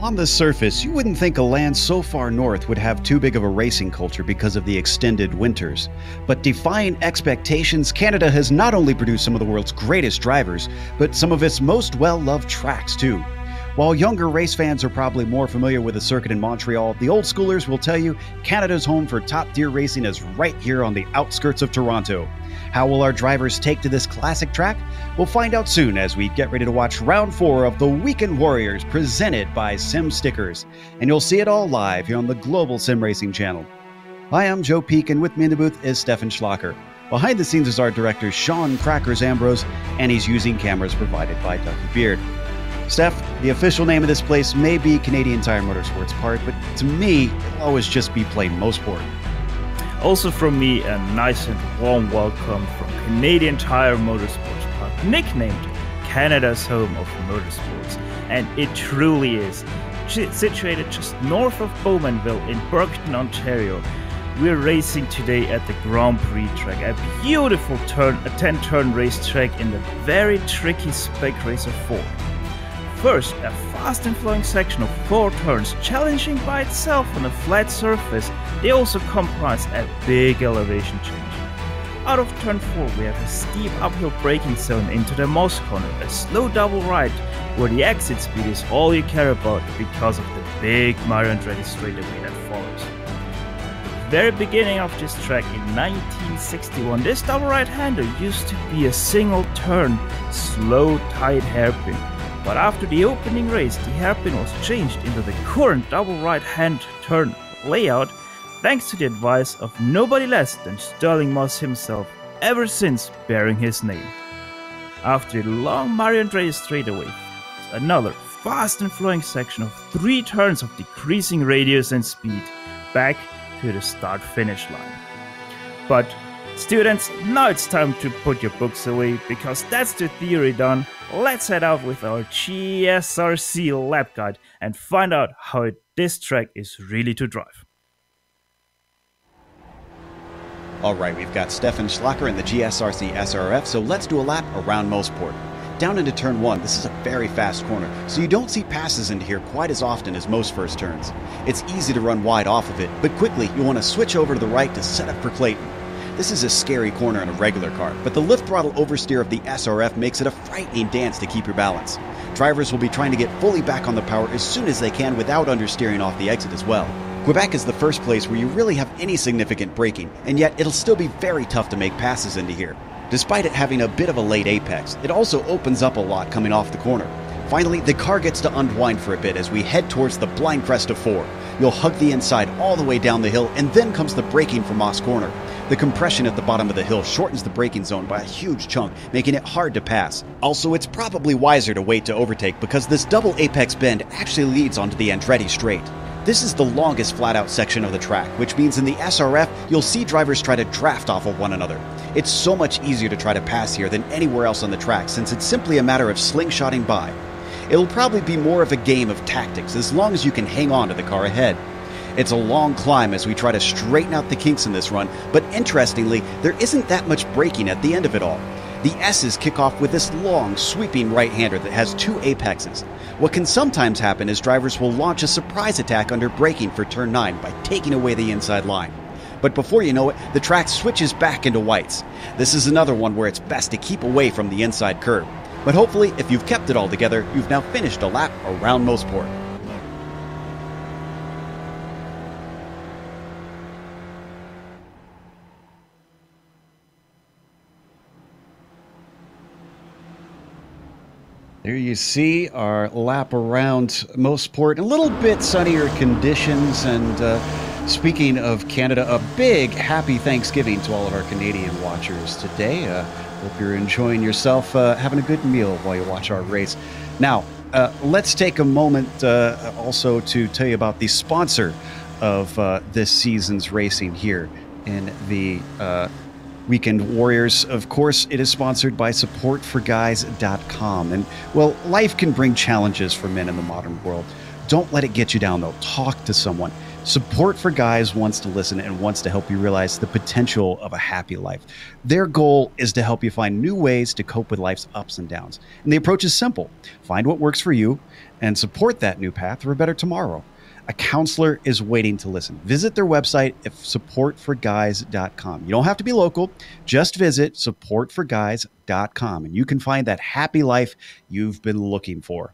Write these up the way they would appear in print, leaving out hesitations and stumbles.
On the surface, you wouldn't think a land so far north would have too big of a racing culture because of the extended winters. But defying expectations, Canada has not only produced some of the world's greatest drivers, but some of its most well-loved tracks too. While younger race fans are probably more familiar with the circuit in Montreal, the old schoolers will tell you Canada's home for top-tier racing is right here on the outskirts of Toronto. How will our drivers take to this classic track? We'll find out soon as we get ready to watch Round 4 of the Weekend Warriors presented by Sim Stickers. And you'll see it all live here on the Global SimRacing Channel. Hi, I'm Joe Peak, and with me in the booth is Stefan Schlacker. Behind the scenes is our director, Sean Crackers Ambrose, and he's using cameras provided by Ducky Beard. Steph, the official name of this place may be Canadian Tire Motorsports Park, but to me, it'll always just be plain Mosport. Also from me, a nice and warm welcome from Canadian Tire Motorsports Park, nicknamed Canada's home of motorsports. And it truly is. Situated just north of Bowmanville in Burkton, Ontario, we're racing today at the Grand Prix track, a beautiful 10-turn racetrack in the very tricky Spec Racer 4. First, a fast and flowing section of 4 turns, challenging by itself on a flat surface. They also comprise a big elevation change. Out of turn 4, we have a steep uphill braking zone into the Moss corner, a slow double right, where the exit speed is all you care about because of the big Mario Andretti straightaway that follows. At the very beginning of this track in 1961, this double right-hander used to be a single turn, slow, tight hairpin. But after the opening race, the hairpin was changed into the current double right-hand turn layout, thanks to the advice of nobody less than Sterling Moss himself, ever since bearing his name. After the long Mario Andretti straightaway, another fast and flowing section of 3 turns of decreasing radius and speed, back to the start-finish line. But students, now it's time to put your books away, because that's the theory done. Let's head out with our GSRC lap guide and find out how this track is really to drive. Alright, we've got Stefan Schlacker in the GSRC SRF, so let's do a lap around Mosport. Down into turn 1, this is a very fast corner, so you don't see passes into here quite as often as most first turns. It's easy to run wide off of it, but quickly you want to switch over to the right to set up for Clayton. This is a scary corner in a regular car, but the lift throttle oversteer of the SRF makes it a frightening dance to keep your balance. Drivers will be trying to get fully back on the power as soon as they can without understeering off the exit as well. Quebec is the first place where you really have any significant braking, and yet it'll still be very tough to make passes into here. Despite it having a bit of a late apex, it also opens up a lot coming off the corner. Finally, the car gets to unwind for a bit as we head towards the blind crest of 4. You'll hug the inside all the way down the hill, and then comes the braking from Moss Corner. The compression at the bottom of the hill shortens the braking zone by a huge chunk, making it hard to pass. Also, it's probably wiser to wait to overtake because this double apex bend actually leads onto the Andretti straight. This is the longest flat-out section of the track, which means in the SRF, you'll see drivers try to draft off of one another. It's so much easier to try to pass here than anywhere else on the track, since it's simply a matter of slingshotting by. It'll probably be more of a game of tactics as long as you can hang on to the car ahead. It's a long climb as we try to straighten out the kinks in this run, but interestingly, there isn't that much braking at the end of it all. The S's kick off with this long, sweeping right-hander that has 2 apexes. What can sometimes happen is drivers will launch a surprise attack under braking for turn 9 by taking away the inside line. But before you know it, the track switches back into whites. This is another one where it's best to keep away from the inside curve. But hopefully, if you've kept it all together, you've now finished a lap around Mosport. There you see our lap around Mosport. A little bit sunnier conditions, and speaking of Canada, a big happy Thanksgiving to all of our Canadian watchers today. Hope you're enjoying yourself, having a good meal while you watch our race. Now, let's take a moment also to tell you about the sponsor of this season's racing here in the Weekend Warriors. Of course, it is sponsored by supportforguys.com. And, well, life can bring challenges for men in the modern world. Don't let it get you down, though. Talk to someone. Support for Guys wants to listen and wants to help you realize the potential of a happy life. Their goal is to help you find new ways to cope with life's ups and downs. And the approach is simple. Find what works for you and support that new path for a better tomorrow. A counselor is waiting to listen. Visit their website at supportforguys.com. You don't have to be local. Just visit supportforguys.com and you can find that happy life you've been looking for.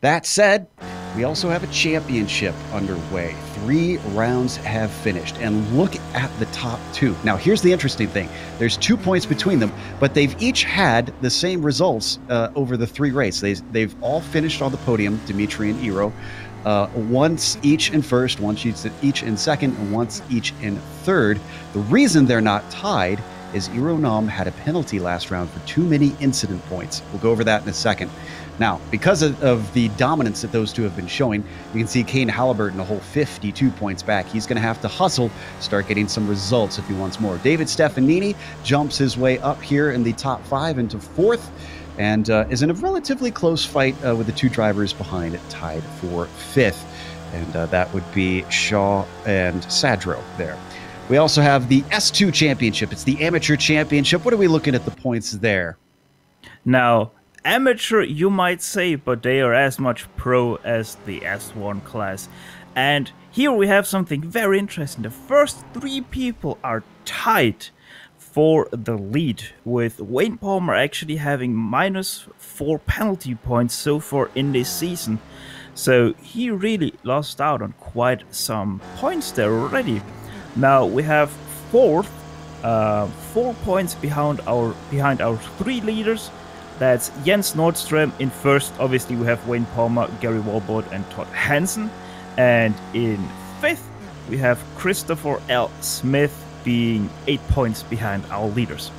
That said, we also have a championship underway. 3 rounds have finished, and look at the top 2. Now, here's the interesting thing. There's 2 points between them, but they've each had the same results over the 3 races. They've all finished on the podium, Dimitri and Iro, once each in first, once each in second, and once each in third. The reason they're not tied is Iro Nam had a penalty last round for too many incident points. We'll go over that in a second. Now, because of the dominance that those two have been showing, you can see Kane Halliburton a whole 52 points back. He's going to have to hustle, start getting some results if he wants more. David Stefanini jumps his way up here in the top 5 into 4th and is in a relatively close fight with the 2 drivers behind it, tied for 5th. And that would be Shaw and Sadro there. We also have the S2 Championship. It's the Amateur Championship. What are we looking at the points there? Now, amateur, you might say, but they are as much pro as the S1 class. And here we have something very interesting. The first 3 people are tied for the lead, with Wayne Palmer actually having -4 penalty points so far in this season. So he really lost out on quite some points there already. Now we have 4th, 4 points behind our 3 leaders. That's Jens Nordström in first. Obviously, we have Wayne Palmer, Gary Walbot, and Todd Hansen. And in 5th, we have Christopher L. Smith being 8 points behind our leaders.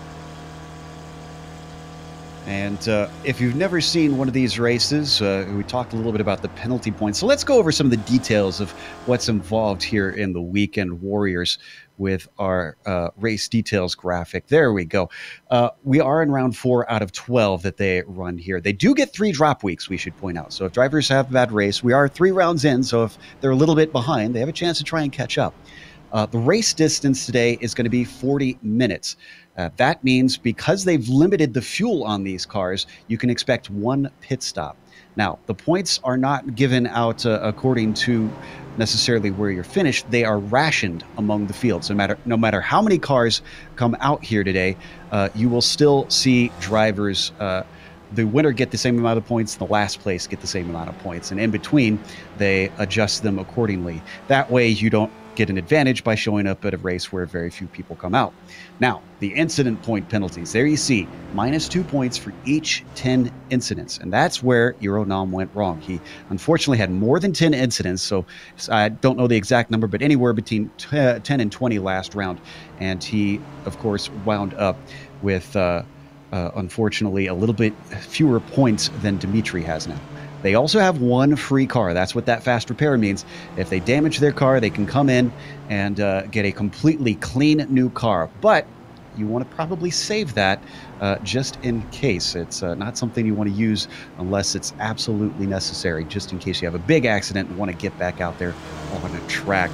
And if you've never seen one of these races, we talked a little bit about the penalty points. So let's go over some of the details of what's involved here in the Weekend Warriors with our race details graphic. There we go. We are in round 4 out of 12 that they run here. They do get 3 drop weeks, we should point out. So if drivers have a bad race, we are 3 rounds in. So if they're a little bit behind, they have a chance to try and catch up. The race distance today is going to be 40 minutes. That means because they've limited the fuel on these cars, you can expect 1 pit stop. Now, the points are not given out according to necessarily where you're finished. They are rationed among the fields. No matter how many cars come out here today, you will still see drivers, the winner get the same amount of points, the last place get the same amount of points, and in between, they adjust them accordingly. That way, you don't get an advantage by showing up at a race where very few people come out. Now, the incident point penalties. There you see, -2 points for each 10 incidents. And that's where Iro Nam went wrong. He unfortunately had more than 10 incidents, so I don't know the exact number, but anywhere between 10 and 20 last round. And he, of course, wound up with, unfortunately, a little bit fewer points than Dimitri has now. They also have 1 free car. That's what that fast repair means. If they damage their car, they can come in and get a completely clean new car. But you want to probably save that just in case. It's not something you want to use unless it's absolutely necessary, just in case you have a big accident and want to get back out there on a track.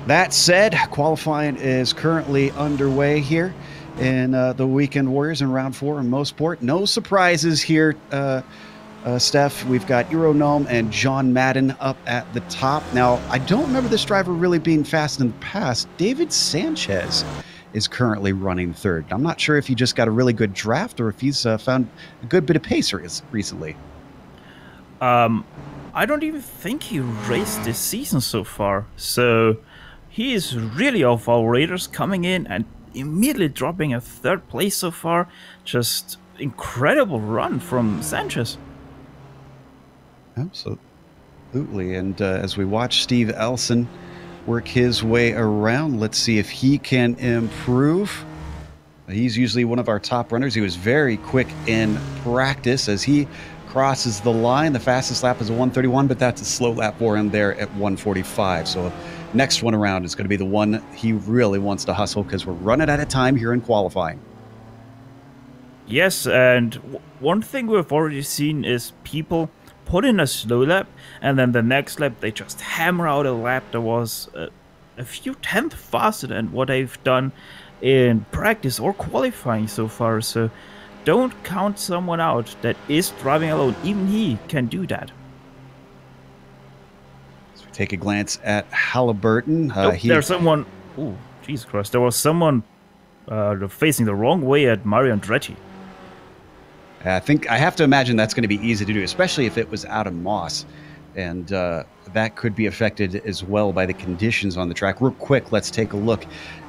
That said, qualifying is currently underway here in the Weekend Warriors in round 4 in Mosport. No surprises here, Steph. We've got Iro Nam and John Madden up at the top. Now, I don't remember this driver really being fast in the past. David Sanchez is currently running 3rd. I'm not sure if he just got a really good draft or if he's found a good bit of pace recently. I don't even think he raced this season so far. So he is really off our radars, coming in and immediately dropping a 3rd place so far. Just incredible run from Sanchez. Absolutely. And as we watch Steve Elson work his way around, let's see if he can improve. He's usually one of our top runners. He was very quick in practice as he crosses the line. The fastest lap is a 1:31, but that's a slow lap for him there at 1:45. So next one around is going to be the one he really wants to hustle, because we're running out of time here in qualifying. Yes, and one thing we've already seen is people put in a slow lap, and then the next lap they just hammer out a lap that was a few tenths faster than what they've done in practice or qualifying so far. So don't count someone out that is driving alone. Even he can do that. So take a glance at Halliburton. There's someone. Oh, Jesus Christ! There was someone facing the wrong way at Mario Andretti. I think I have to imagine that's going to be easy to do, especially if it was out of Moss. And that could be affected as well by the conditions on the track. Real quick, let's take a look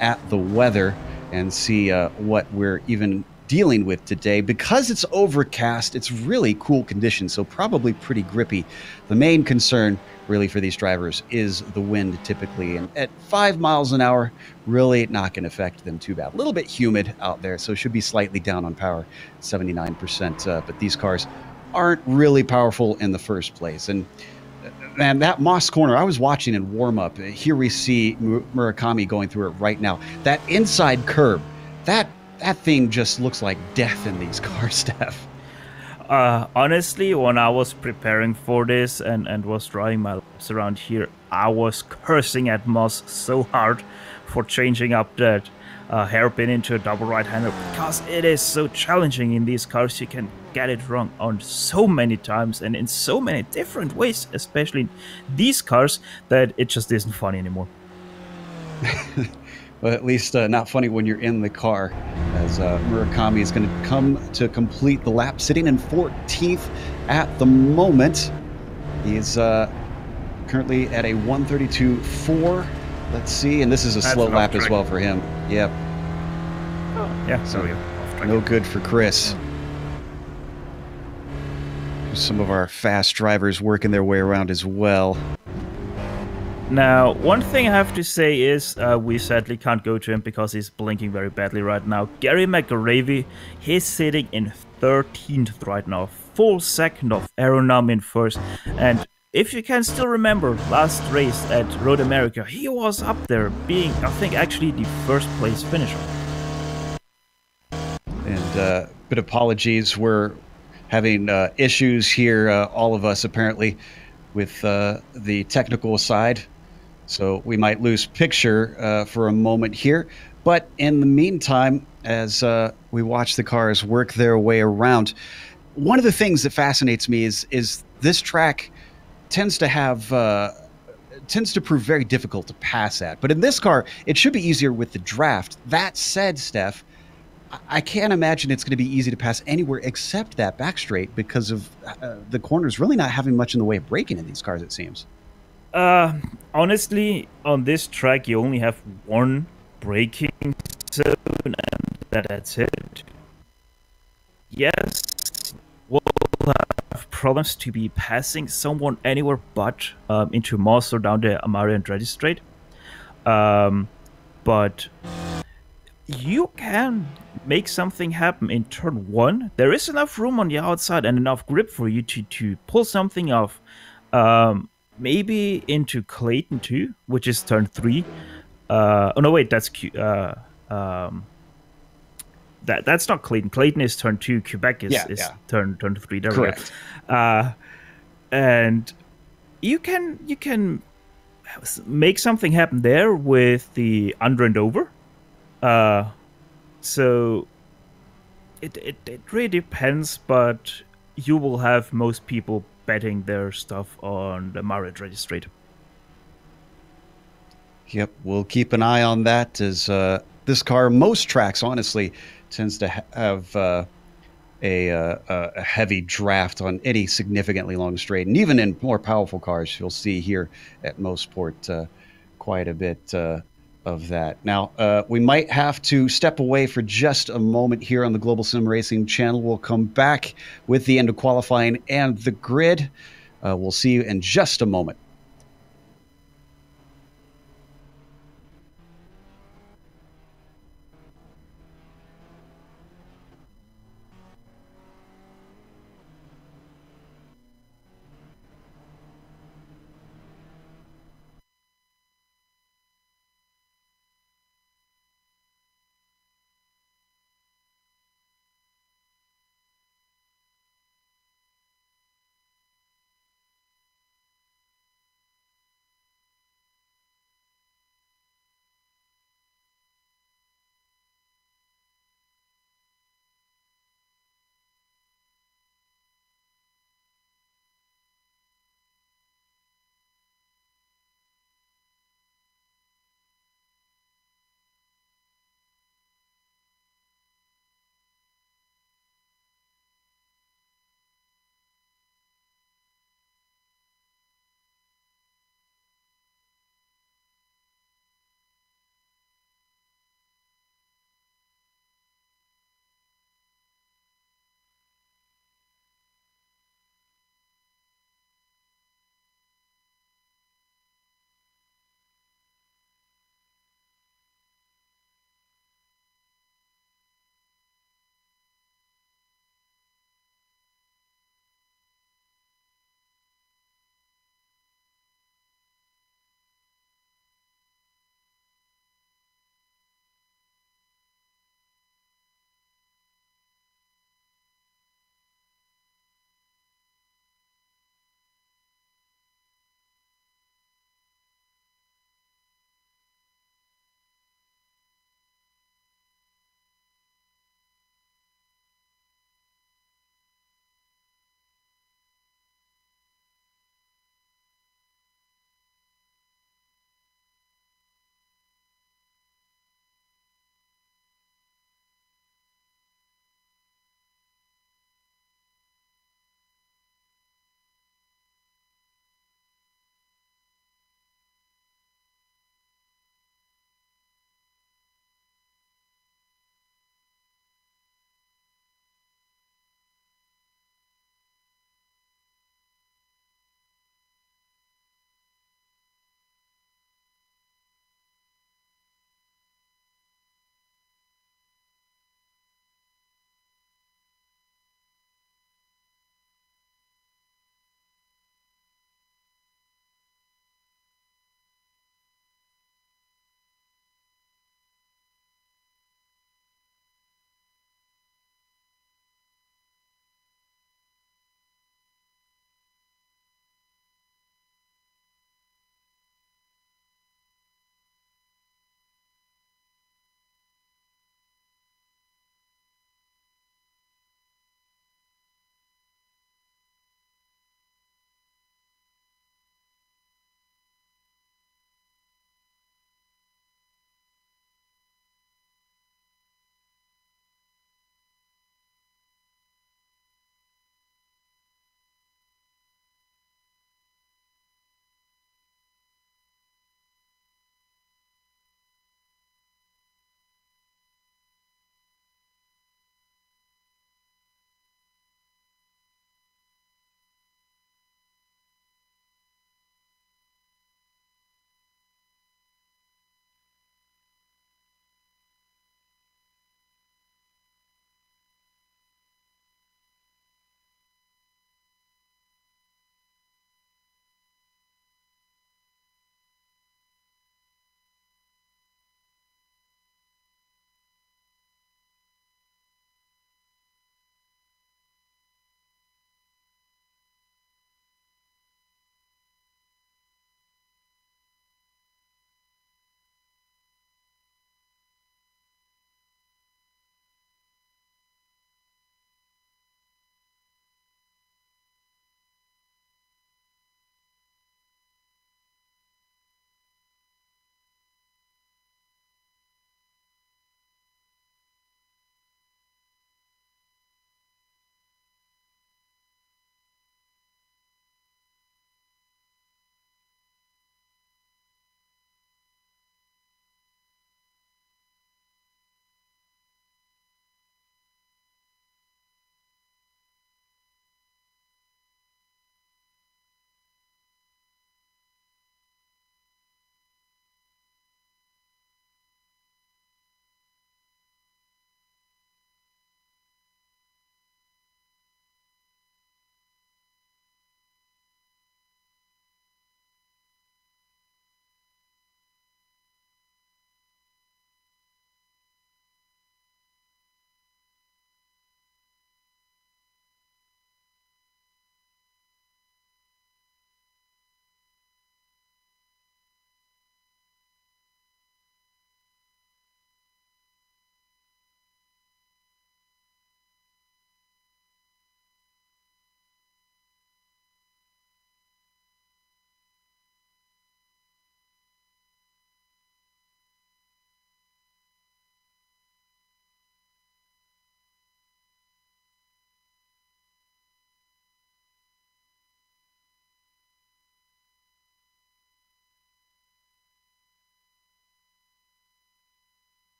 at the weather and see what we're even dealing with today. Because it's overcast, it's really cool conditions, so probably pretty grippy. The main concern really for these drivers is the wind typically, and at 5 miles an hour, really not going to affect them too bad. A little bit humid out there, so it should be slightly down on power, 79%, but these cars aren't really powerful in the first place. And man, that Moss corner, I was watching in warm-up. Here we see Murakami going through it right now. That inside curb, that thing just looks like death in these cars, Steph. Honestly, when I was preparing for this and was driving my laps around here, I was cursing at Moss so hard for changing up that hairpin into a double right-hander, because it is so challenging in these cars. You can get it wrong on so many times and in so many different ways, especially in these cars, that it just isn't funny anymore. Well, at least not funny when you're in the car, as Murakami is going to come to complete the lap, sitting in 14th at the moment. He's currently at a 132.4. Let's see, and this is a slow lap as well for him. Yep. Oh, yeah, so no good for Chris. Some of our fast drivers working their way around as well. Now, one thing I have to say is we sadly can't go to him because he's blinking very badly right now. Gary McGravy, he's sitting in 13th right now, full second of Aeronam in first. And if you can still remember last race at Road America, he was up there being, I think, actually the first place finisher. And but apologies, we're having issues here, all of us apparently, with the technical side. So we might lose picture for a moment here. But in the meantime, as we watch the cars work their way around, one of the things that fascinates me is this track tends to prove very difficult to pass at. But in this car, it should be easier with the draft. That said, Steph, I can't imagine it's going to be easy to pass anywhere except that back straight because of the corners really not having much in the way of braking in these cars, it seems. Honestly, on this track, you only have one braking zone, and that's it. Yes, we'll have problems to be passing someone anywhere but into Moss or down the Mario Andretti straight. But you can make something happen in turn 1. There is enough room on the outside and enough grip for you to pull something off. Maybe into Clayton too, which is turn 3. Oh no, wait, that's that's not Clayton. Clayton is turn 2. Quebec is turn 3. There Correct. We go. And you can make something happen there with the under and over. So it really depends, but you will have most people betting their stuff on the Mario Andretti straight. Yep, we'll keep an eye on that, as this car, most tracks, honestly, tends to have a heavy draft on any significantly long straight. And even in more powerful cars, you'll see here at Mosport quite a bit of that. Now, we might have to step away for just a moment here on the Global SimRacing Channel. We'll come back with the end of qualifying and the grid. We'll see you in just a moment.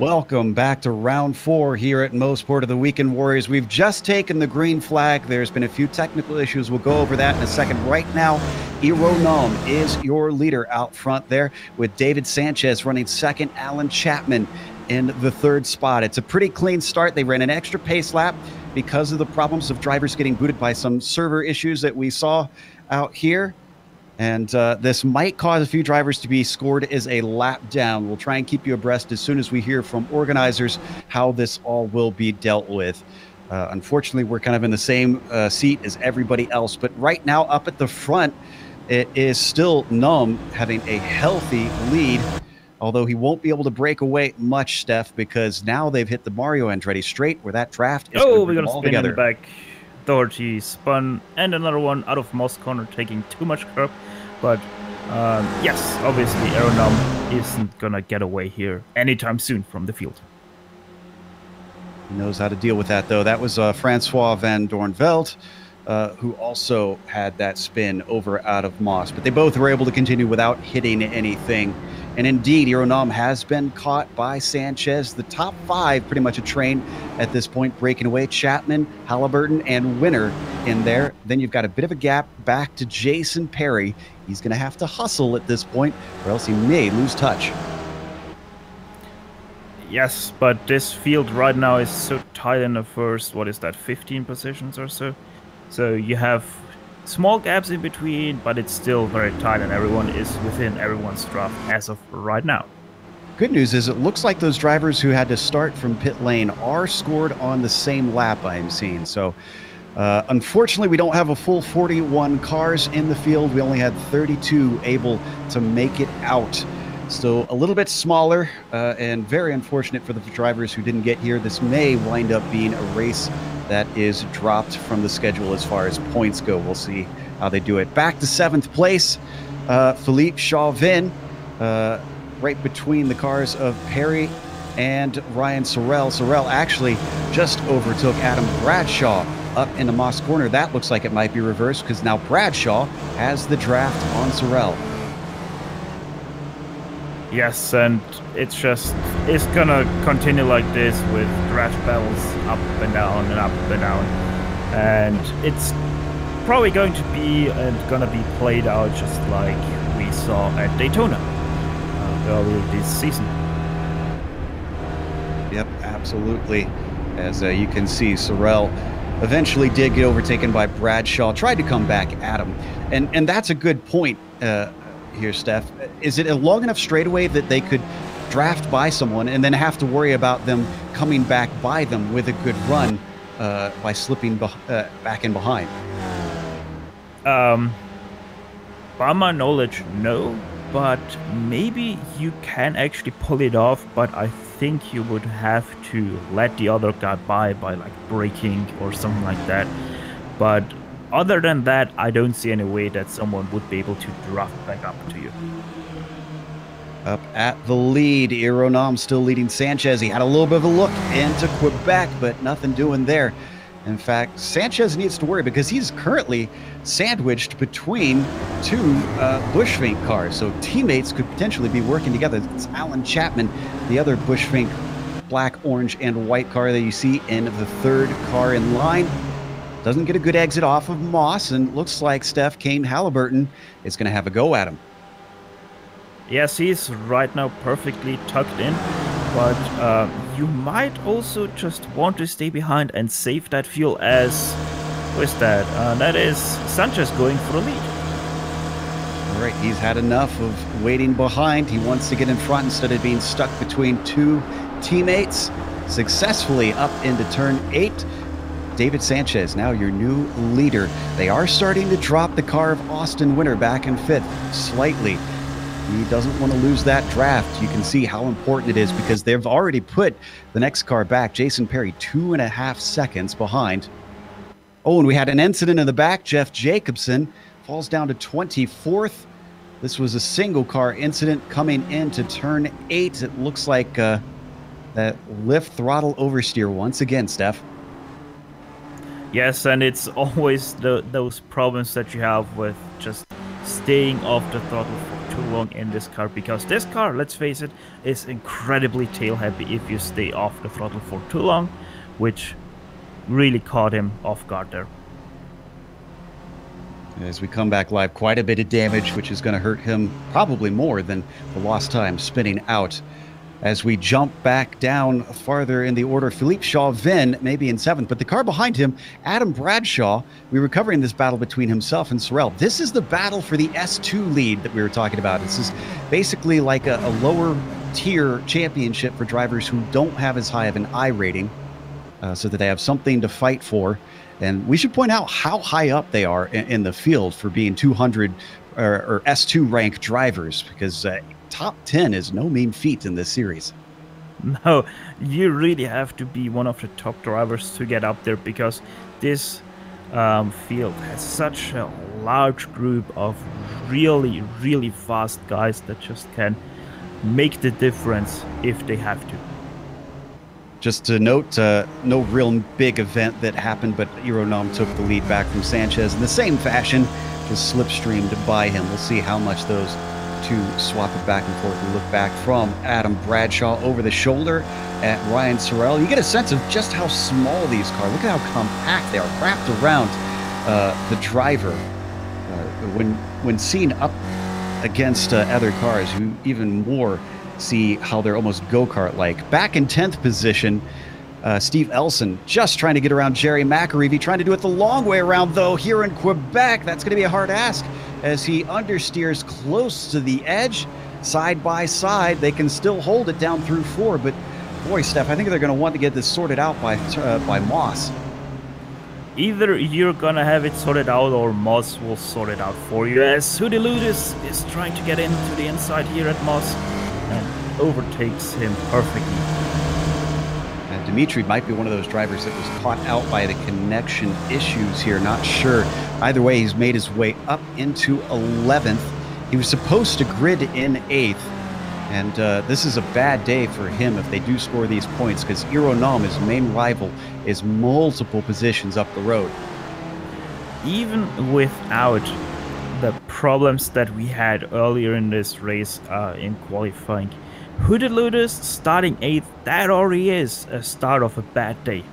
Welcome back to round 4 here at Mosport of the Weekend Warriors. We've just taken the green flag. There's been a few technical issues. We'll go over that in a second. Right now, Ironom is your leader out front there, with David Sanchez running second, Alan Chapman in the third spot. It's a pretty clean start. They ran an extra pace lap because of the problems of drivers getting booted by some server issues that we saw out here. And this might cause a few drivers to be scored as a lap down. We'll try and keep you abreast as soon as we hear from organizers how this all will be dealt with. Unfortunately, we're kind of in the same seat as everybody else. But right now, up at the front, it is still Num having a healthy lead, although he won't be able to break away much, Steph, because now they've hit the Mario Andretti straight where that draft is we're going to spin in the back. Doherty spun, and another one out of Moss corner, taking too much curb. But yes, obviously Aeronum isn't going to get away here anytime soon from the field. He knows how to deal with that, though. That was Francois van Doornveld, who also had that spin over out of Moss. But they both were able to continue without hitting anything. And indeed, Ironom has been caught by Sanchez. The top 5, pretty much a train at this point, breaking away. Chapman, Halliburton, and Winner in there. Then you've got a bit of a gap back to Jason Perry. He's going to have to hustle at this point, or else he may lose touch. Yes, but this field right now is so tight in the first, 15 positions or so. So you have small gaps in between, but it's still very tight, and everyone is within everyone's draft as of right now. Good news is it looks like those drivers who had to start from pit lane are scored on the same lap I'm seeing. So unfortunately, we don't have a full 41 cars in the field. We only had 32 able to make it out. So a little bit smaller and very unfortunate for the drivers who didn't get here. This may wind up being a race that is dropped from the schedule as far as points go. We'll see how they do it. Back to 7th place, Philippe Chauvin, right between the cars of Perry and Ryan Sorrell. Sorrell actually just overtook Adam Bradshaw up in the Moss corner. That looks like it might be reversed because now Bradshaw has the draft on Sorrell. Yes, and it's gonna continue like this with draft battles up and down and up and down, and it's probably going to be gonna be played out just like we saw at Daytona earlier this season. Yep, absolutely. As you can see, Sorrell eventually did get overtaken by Bradshaw, tried to come back at him, and that's a good point. Here, Steph. Is it a long enough straightaway that they could draft by someone and then have to worry about them coming back by them with a good run by slipping back in behind? By my knowledge, no, but maybe you can actually pull it off, but I think you would have to let the other guy by like braking or something like that. But other than that, I don't see any way that someone would be able to draft back up to you. Up at the lead, Ironom still leading Sanchez. He had a little bit of a look into Quebec, but nothing doing there. In fact, Sanchez needs to worry because he's currently sandwiched between 2 Bushfink cars. So teammates could potentially be working together. It's Alan Chapman, the other Bushfink black, orange, and white car that you see in the 3rd car in line. Doesn't get a good exit off of Moss, and looks like Steph Kane Halliburton is going to have a go at him. Yes, he's right now perfectly tucked in, but you might also just want to stay behind and save that fuel as... Who is that? That is Sanchez going for a lead. All right, he's had enough of waiting behind. He wants to get in front instead of being stuck between 2 teammates. Successfully up into turn 8. David Sanchez, now your new leader. They are starting to drop the car of Austin Winter back in 5th slightly. He doesn't want to lose that draft. You can see how important it is because they've already put the next car back. Jason Perry 2.5 seconds behind. Oh, and we had an incident in the back. Jeff Jacobson falls down to 24th. This was a single car incident coming into turn 8. It looks like that lift throttle oversteer once again, Steph. Yes, and it's always those problems that you have with just staying off the throttle for too long in this car, because this car, let's face it, is incredibly tail happy if you stay off the throttle for too long, which really caught him off guard there. As we come back live, quite a bit of damage, which is going to hurt him probably more than the lost time spinning out. As we jump back down farther in the order, Philippe Chauvin maybe in 7th, but the car behind him, Adam Bradshaw, we were covering this battle between himself and Sorel. This is the battle for the S2 lead that we were talking about. This is basically like a lower tier championship for drivers who don't have as high of an I rating, so that they have something to fight for. And we should point out how high up they are in the field for being 200 or S2 ranked drivers, because top 10 is no mean feat in this series. No, you really have to be one of the top drivers to get up there, because this field has such a large group of really, really fast guys that just can make the difference if they have to. Just to note, no real big event that happened, but Ironam took the lead back from Sanchez in the same fashion, just slipstreamed by him. We'll see how much those two swap it back and forth. We look back from Adam Bradshaw over the shoulder at Ryan Sorel. You get a sense of just how small these cars, look at how compact they are, wrapped around the driver. When seen up against other cars, you even more see how they're almost go-kart-like. Back in 10th position, Steve Elson just trying to get around Jerry McAreevy, trying to do it the long way around, though, here in Quebec. That's going to be a hard ask as he understeers close to the edge. Side by side, they can still hold it down through 4, but boy, Steph, I think they're going to want to get this sorted out by Moss. Either you're gonna have it sorted out, or Moss will sort it out for you, as Hudeludis is trying to get into the inside here at Moss and overtakes him perfectly. And Dimitri might be one of those drivers that was caught out by the connection issues here, not sure. Either way, he's made his way up into 11th. He was supposed to grid in 8th, and this is a bad day for him if they do score these points, because Ironam, his main rival, is multiple positions up the road. Even without the problems that we had earlier in this race in qualifying, Hudeludis starting 8th, that already is a start of a bad day.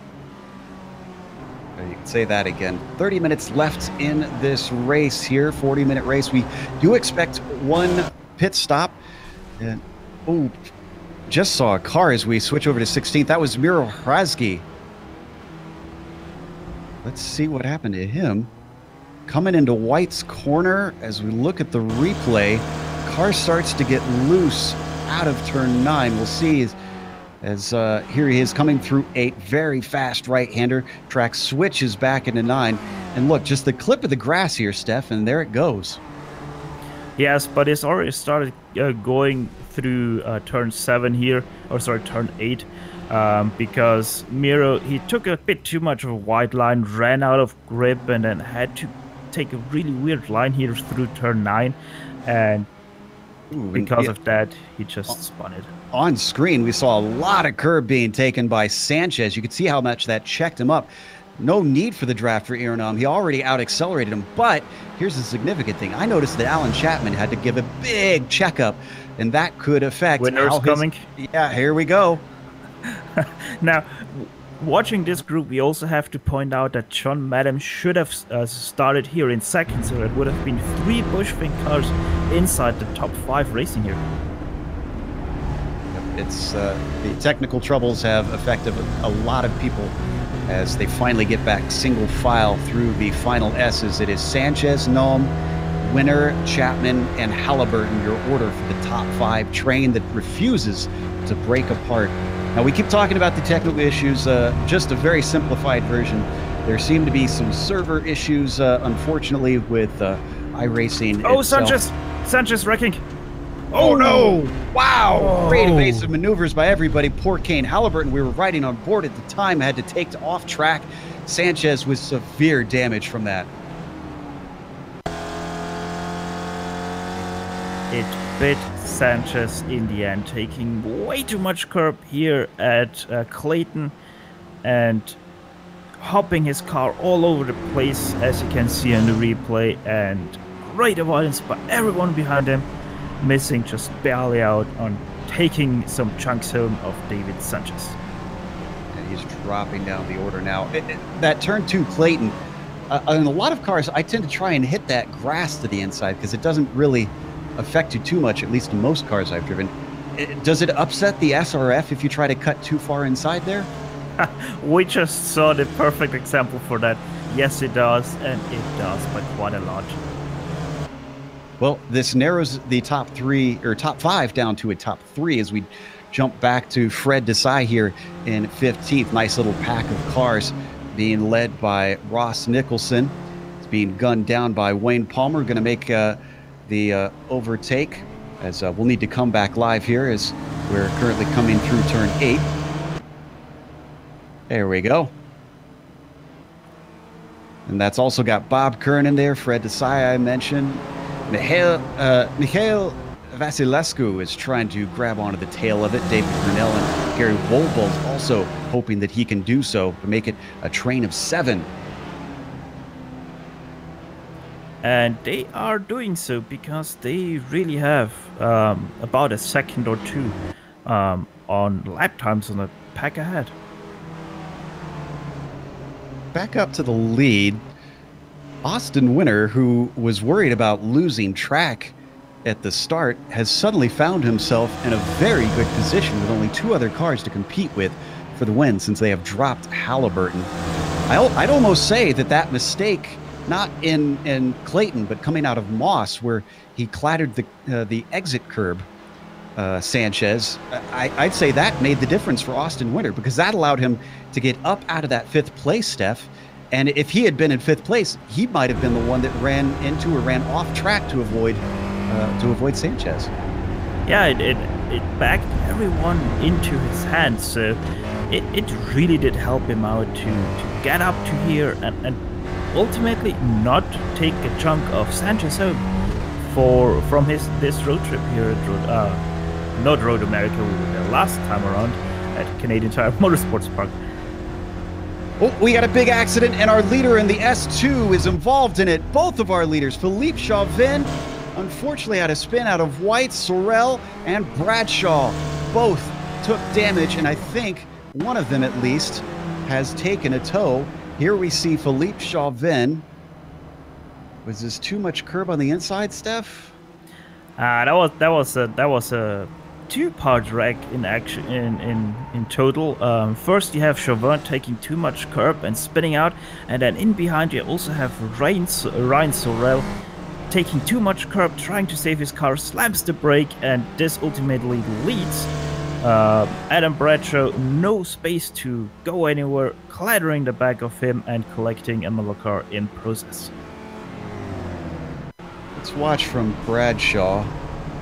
You can say that again. 30 minutes left in this race here, 40-minute race. We do expect one pit stop. And, oh, just saw a car as we switch over to 16th. That was Miro Hrazgi. Let's see what happened to him. Coming into White's corner, as we look at the replay, car starts to get loose out of turn 9. We'll see as here he is coming through 8, very fast right-hander. Track switches back into 9. And look, just the clip of the grass here, Steph, and there it goes. Yes, but it's already started going through turn 7 here, or sorry, turn 8. Because Miro, he took a bit too much of a wide line, ran out of grip, and then had to take a really weird line here through turn 9, and because of that, he just spun it. On screen, we saw a lot of curb being taken by Sanchez. You could see how much that checked him up. No need for the draft for Ironam. He already out-accelerated him, but here's the significant thing. I noticed that Alan Chapman had to give a big checkup, and that could affect Winner's coming. Yeah, here we go. Now, watching this group, we also have to point out that John Madden should have started here in 2nd, so it would have been 3 Bushwing cars inside the top 5 racing here. It's the technical troubles have affected a lot of people as they finally get back single file through the final S's. It is Sanchez, Noam, Winner, Chapman, and Halliburton, your order for the top 5 train that refuses to break apart. Now, we keep talking about the technical issues, just a very simplified version. There seem to be some server issues, unfortunately, with iRacing Oh, itself. Sanchez wrecking. Oh, no! Wow! Oh. Great evasive maneuvers by everybody. Poor Kane Halliburton, we were riding on board at the time, had to take to off track. Sanchez with severe damage from that. It bit Sanchez in the end, taking way too much curb here at Clayton and hopping his car all over the place, as you can see in the replay, and great avoidance by everyone behind him. missing just barely out on taking some chunks home of David Sanchez. And he's dropping down the order now. That turn 2 Clayton, in a lot of cars, I tend to try and hit that grass to the inside because it doesn't really affect you too much, at least in most cars I've driven. Does it upset the SRF if you try to cut too far inside there? We just saw the perfect example for that. Yes, it does, and it does by quite a lot. Well, this narrows the top 5 down to a top 3 as we jump back to Fred Desai here in 15th. Nice little pack of cars being led by Ross Nicholson. It's being gunned down by Wayne Palmer. Going to make the overtake as we'll need to come back live here as we're currently coming through turn 8. There we go. And that's also got Bob Kern in there, Fred Desai I mentioned. Mikhail Vasilescu is trying to grab onto the tail of it. David Brunel and Gary Wolbold also hoping that he can do so to make it a train of 7. And they are doing so because they really have about a second or two on lap times on the pack ahead. Back up to the lead. Austin Winter, who was worried about losing track at the start, has suddenly found himself in a very good position with only 2 other cars to compete with for the win since they have dropped Halliburton. I'd almost say that mistake, not in Clayton, but coming out of Moss, where he clattered the exit curb, Sanchez, I'd say that made the difference for Austin Winter because that allowed him to get up out of that 5th place, Steph. And if he had been in 5th place, he might have been the one that ran into or ran off track to avoid Sanchez. Yeah, it backed everyone into his hands, so it really did help him out to get up to here and ultimately not take a chunk of Sanchez home from this road trip here at not Road America, the last time around at Canadian Tire Motorsports Park. Oh, we got a big accident, and our leader in the S2 is involved in it. Both of our leaders, Philippe Chauvin, unfortunately had a spin out of White, Sorel, and Bradshaw. Both took damage, and I think one of them at least has taken a tow. Here we see Philippe Chauvin. Was this too much curb on the inside, Steph? That was a 2-part wreck in action in total. First you have Chauvin taking too much curb and spinning out, and then in behind you also have Ryan Sorel taking too much curb, trying to save his car, slams the brake, and this ultimately leads Adam Bradshaw no space to go anywhere, clattering the back of him and collecting another car in process. Let's watch from Bradshaw.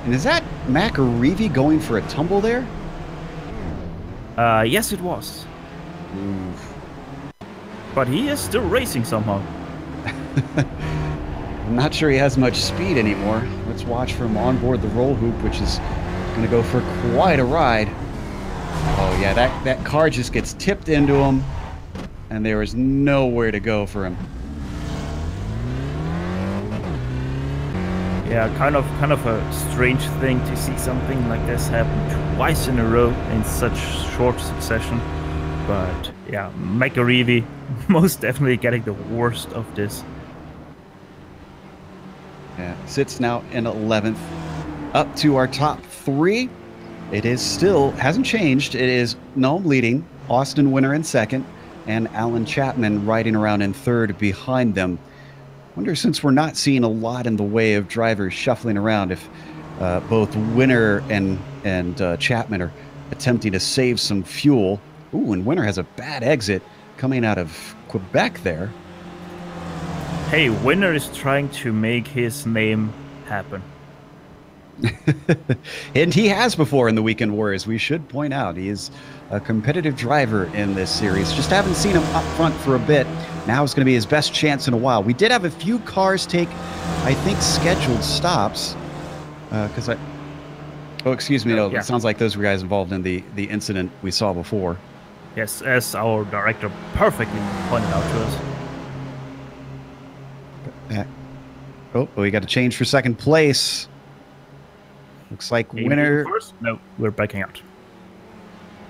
And is that McAreevy going for a tumble there? Yes, it was. Oof. But he is still racing somehow. I'm not sure he has much speed anymore. Let's watch from onboard the roll hoop, which is going to go for quite a ride. Oh yeah, that car just gets tipped into him, and there is nowhere to go for him. Yeah, kind of a strange thing to see something like this happen twice in a row in such short succession. But yeah, McAreevy most definitely getting the worst of this. Yeah, sits now in 11th. Up to our top 3. It is still, hasn't changed. It is Noam leading, Austin Winter in 2nd, and Alan Chapman riding around in 3rd behind them. Wonder, since we're not seeing a lot in the way of drivers shuffling around, if both Winter and Chapman are attempting to save some fuel. Ooh, and Winter has a bad exit coming out of Quebec there. Hey, Winter is trying to make his name happen. And he has before in the Weekend Warriors, we should point out. He is a competitive driver in this series. Just haven't seen him up front for a bit. Now is going to be his best chance in a while. We did have a few cars take, I think, scheduled stops. Oh, excuse me. No, yeah. It sounds like those were guys involved in the incident we saw before. Yes, as our director perfectly pointed out to us. Oh, we got to change for 2nd place. Looks like Maybe winner. first? No, we're backing out.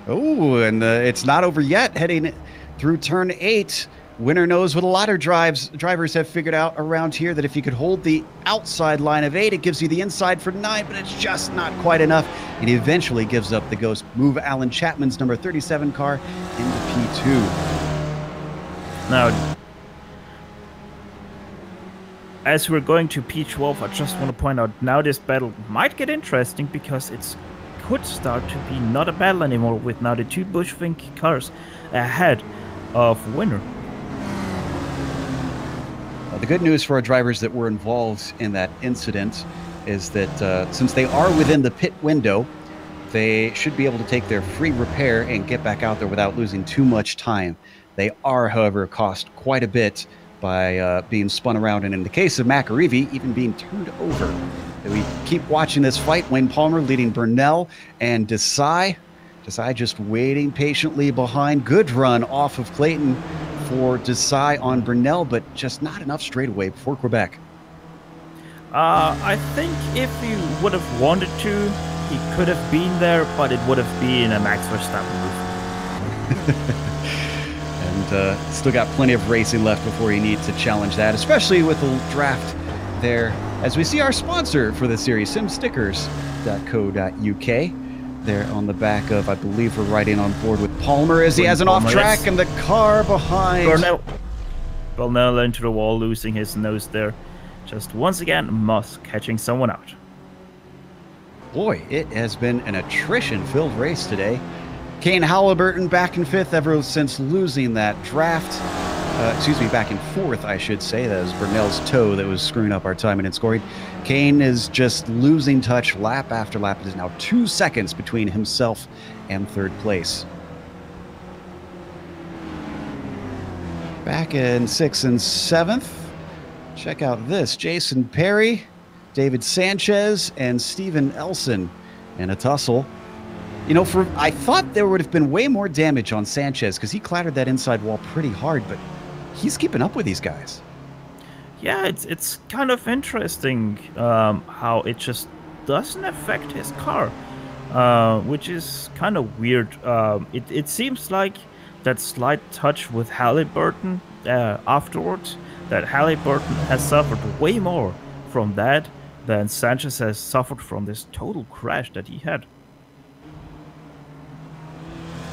Oh, and it's not over yet. Heading through turn 8. Winner knows what a lot of drivers have figured out around here, that if you could hold the outside line of 8, it gives you the inside for 9, but it's just not quite enough. And he eventually gives up the ghost. Move Alan Chapman's number 37 car into P2. Now, as we're going to P12, I just want to point out now this battle might get interesting because it could start to be not a battle anymore with now the 2 Bushwink cars ahead of winner. The good news for our drivers that were involved in that incident is that since they are within the pit window, they should be able to take their free repair and get back out there without losing too much time. They are, however, cost quite a bit by being spun around, and in the case of McAreevy, even being turned over. And we keep watching this fight. Wayne Palmer leading Burnell and Desai. Desai just waiting patiently behind. Good run off of Clayton for Desai on Burnell, but just not enough straightaway before Quebec. I think if he would have wanted to, he could have been there, but it would have been a Max Verstappen move. And still got plenty of racing left before he needs to challenge that, especially with the draft there. As we see our sponsor for the series, simstickers.co.uk. There on the back of, I believe we're riding on board with Palmer as he has an off track and the car behind. Burnell into the wall, losing his nose there. Just once again, Moss catching someone out. Boy, it has been an attrition-filled race today. Kane Halliburton back in 5th ever since losing that draft. Back in 4th, I should say. That was Burnell's toe that was screwing up our timing and scoring. Kane is just losing touch lap after lap. It is now 2 seconds between himself and 3rd place. Back in 6th and 7th. Check out this. Jason Perry, David Sanchez, and Steven Elson in a tussle. You know, I thought there would have been way more damage on Sanchez because he clattered that inside wall pretty hard, but he's keeping up with these guys. Yeah, it's kind of interesting how it just doesn't affect his car, which is kind of weird. It seems like that slight touch with Halliburton afterwards, that Halliburton has suffered way more from that than Sanchez has suffered from this total crash that he had.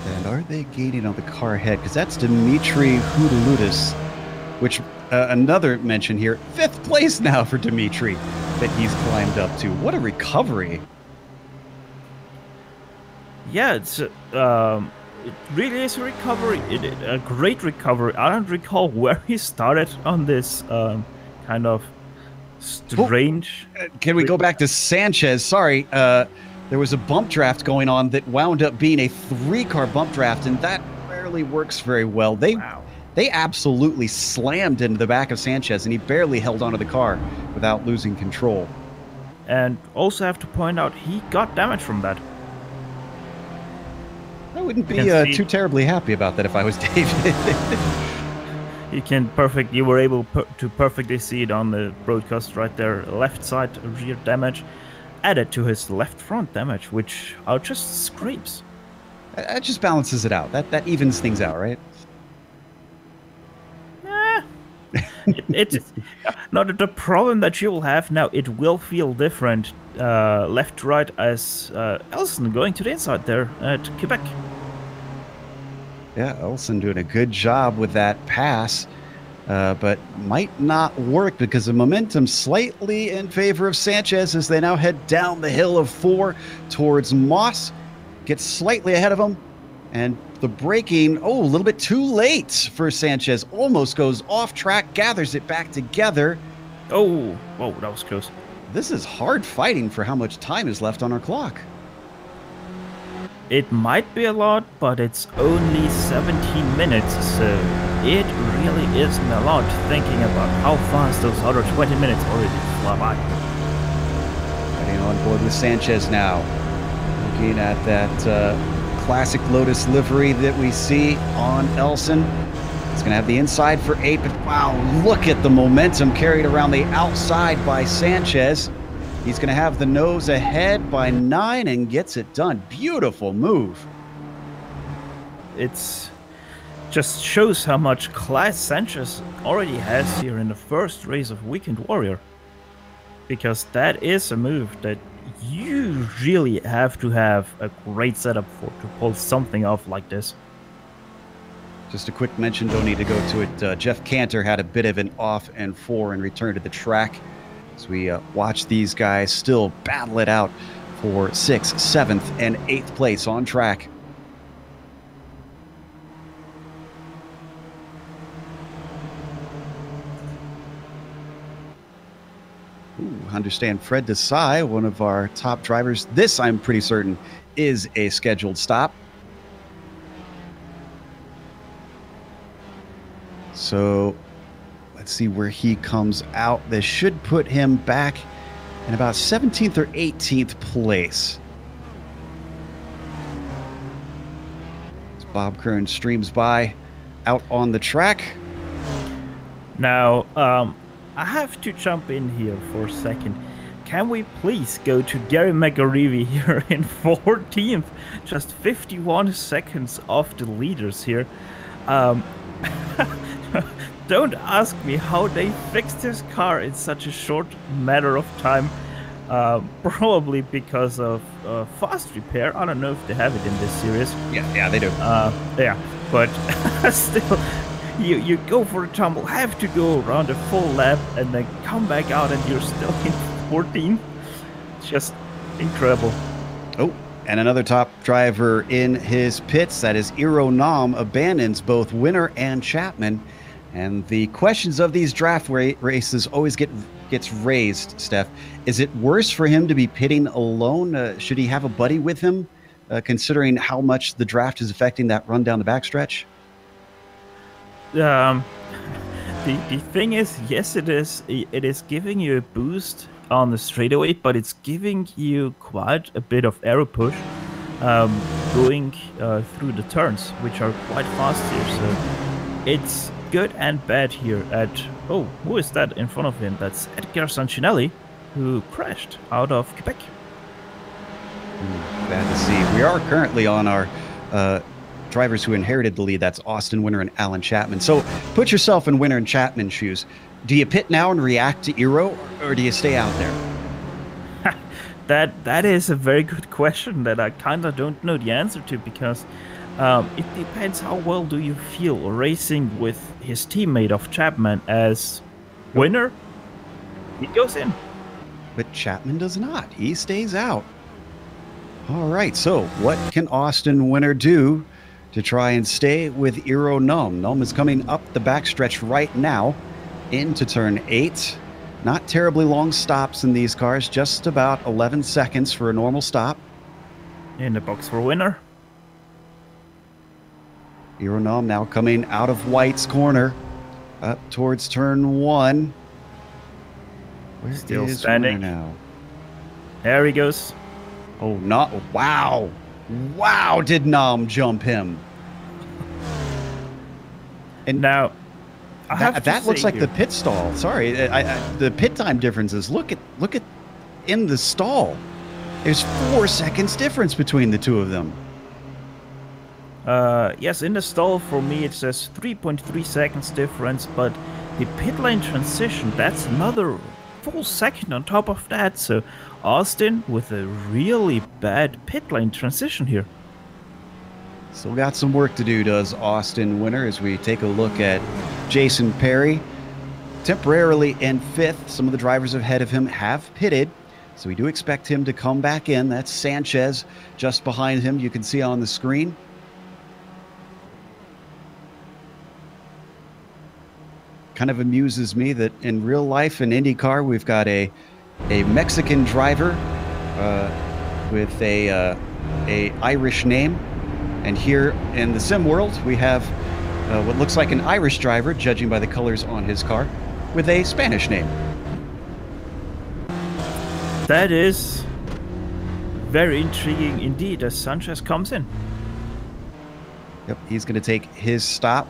And are they gaining on the car ahead? Because that's Dimitri Hudaludis, which another mention here. 5th place now for Dimitri that he's climbed up to. What a recovery. Yeah, it really is a recovery. A great recovery. I don't recall where he started on this kind of strange... Can we go back to Sanchez? Sorry. There was a bump draft going on that wound up being a 3-car bump draft, and that rarely works very well. They absolutely slammed into the back of Sanchez, and he barely held onto the car without losing control. And also have to point out, he got damage from that. I wouldn't be too terribly happy about that if I was David. You were able to perfectly see it on the broadcast right there. Left side rear damage added to his left front damage, which are just scrapes. That just balances it out. That evens things out, right? It's not the problem that you will have now. It will feel different left to right as Elson going to the inside there at Quebec. Yeah, Elson doing a good job with that pass, but might not work because the momentum slightly in favor of Sanchez as they now head down the hill of 4 towards Moss. Gets slightly ahead of him, and the braking, a little bit too late for Sanchez. Almost goes off track, gathers it back together. Oh, whoa, that was close. This is hard fighting for how much time is left on our clock. It might be a lot, but it's only 17 minutes, so it really isn't a lot thinking about how fast those other 20 minutes already fly by. Getting on board with Sanchez now. Looking at that classic Lotus livery that we see on Elson. It's going to have the inside for 8, but wow, look at the momentum carried around the outside by Sanchez. He's going to have the nose ahead by 9 and gets it done. Beautiful move. It's just shows how much class Sanchez already has here in the first race of Weekend Warrior. Because that is a move that you really have to have a great setup for to pull something off like this. Just a quick mention, don't need to go to it. Jeff Cantor had a bit of an off and 4 and returned to the track. As we watch these guys still battle it out for 6th, 7th, and 8th place on track. Ooh, understand Fred Desai, one of our top drivers. This, I'm pretty certain, is a scheduled stop. So let's see where he comes out. This should put him back in about 17th or 18th place. As Bob Kern streams by out on the track. Now, I have to jump in here for a second. Can we please go to Gary McGarevy here in 14th? Just 51 seconds off the leaders here. Don't ask me how they fixed this car in such a short matter of time. Probably because of fast repair. I don't know if they have it in this series. Yeah, they do. Yeah, but still, you go for a tumble, have to go around a full lap, and then come back out, and you're still in 14th. It's just incredible. Oh, and another top driver in his pits. That is Iro Nam, abandons both Winner and Chapman. And the questions of these draft races always gets raised, Steph. Is it worse for him to be pitting alone? Should he have a buddy with him, considering how much the draft is affecting that run down the backstretch? The thing is, yes, it is. It is giving you a boost on the straightaway, but it's giving you quite a bit of aero push going through the turns, which are quite fast here. So it's good and bad here at... Oh, who is that in front of him? That's Edgar Sancinelli, who crashed out of Quebec. Bad to see. We are currently on our drivers who inherited the lead. That's Austin Winner and Alan Chapman. So put yourself in Winner and Chapman's shoes. Do you pit now and react to Iro, or do you stay out there? That is a very good question that I kind of don't know the answer to, because it depends how well do you feel racing with his teammate of Chapman as Winner. He goes in. But Chapman does not. He stays out. All right, so what can Austin Winner do to try and stay with Iro Nam? Nam is coming up the backstretch right now into turn 8. Not terribly long stops in these cars, just about 11 seconds for a normal stop. In the box for Winner. Iro Nam now coming out of White's corner up towards turn 1. Where Still is standing Winner now? There he goes. Oh, not wow. Wow, did Nam jump him? And now that looks like the pit stall. Sorry, the pit time differences. Look at in the stall. There's 4 seconds difference between the two of them. Yes, in the stall for me it says 3.3 seconds difference, but the pit lane transition, that's another full second on top of that. So Austin with a really bad pit lane transition here. Still got some work to do, does Austin Winner, as we take a look at Jason Perry. Temporarily in 5th. Some of the drivers ahead of him have pitted, so we do expect him to come back in. That's Sanchez just behind him. You can see on the screen. Kind of amuses me that in real life in IndyCar, we've got a Mexican driver with a Irish name. And here in the sim world, we have what looks like an Irish driver, judging by the colors on his car, with a Spanish name. That is very intriguing indeed, as Sanchez comes in. Yep, he's going to take his stop.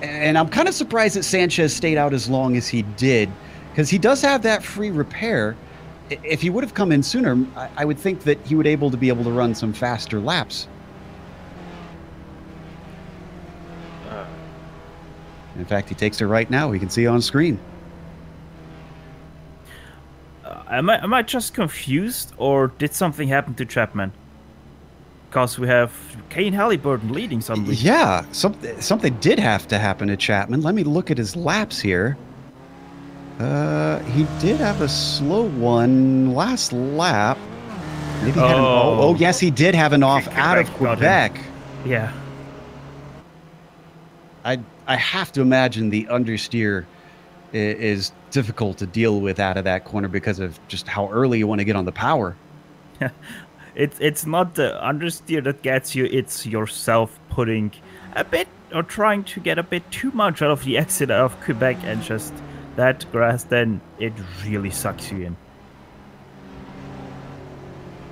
And I'm kind of surprised that Sanchez stayed out as long as he did, because he does have that free repair. if he would have come in sooner, I would think that he would be able to run some faster laps. In fact, he takes her right now. We can see on screen. Am I just confused, or did something happen to Chapman? Because we have Kane Halliburton leading suddenly. Yeah, something did have to happen to Chapman. Let me look at his laps here. He did have a slow one last lap. Maybe he had an, yes, he did have an off out of Quebec. Yeah. I have to imagine the understeer is difficult to deal with out of that corner because of just how early you want to get on the power. It's not the understeer that gets you, it's yourself putting a bit or trying to get a bit too much out of the exit of Quebec, and just that grass, then it really sucks you in.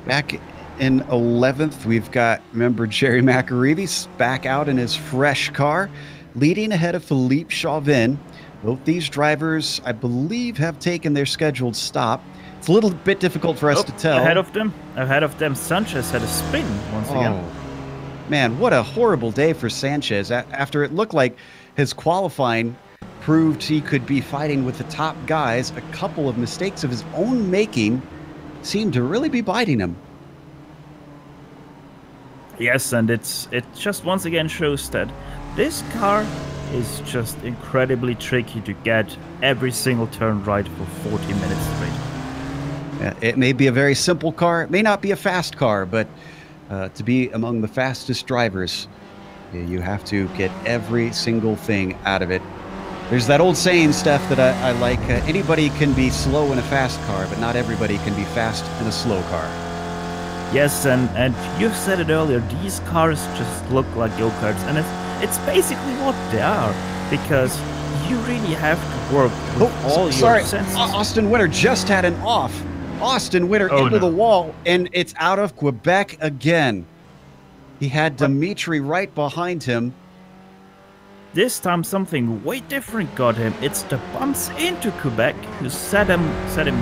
Back in 11th, we've got member Jerry McAreeves back out in his fresh car, leading ahead of Philippe Chauvin. Both these drivers, I believe, have taken their scheduled stop. It's a little bit difficult for us to tell. Ahead of them, Sanchez had a spin once again. Man, what a horrible day for Sanchez. After it looked like his qualifying proved he could be fighting with the top guys, a couple of mistakes of his own making seemed to really be biting him. Yes, and it just once again shows that this car is just incredibly tricky to get every single turn right for 40 minutes straight. It may be a very simple car, it may not be a fast car, but to be among the fastest drivers, you have to get every single thing out of it. There's that old saying, Steph, that I like. Anybody can be slow in a fast car, but not everybody can be fast in a slow car. Yes, and you've said it earlier, these cars just look like go-karts, and it's basically what they are, because you really have to work with all your senses. Austin Winter just had an off. Austin Winter into the wall, and it's out of Quebec again. He had Dimitri right behind him. This time something way different got him. It's the bumps into Quebec who set him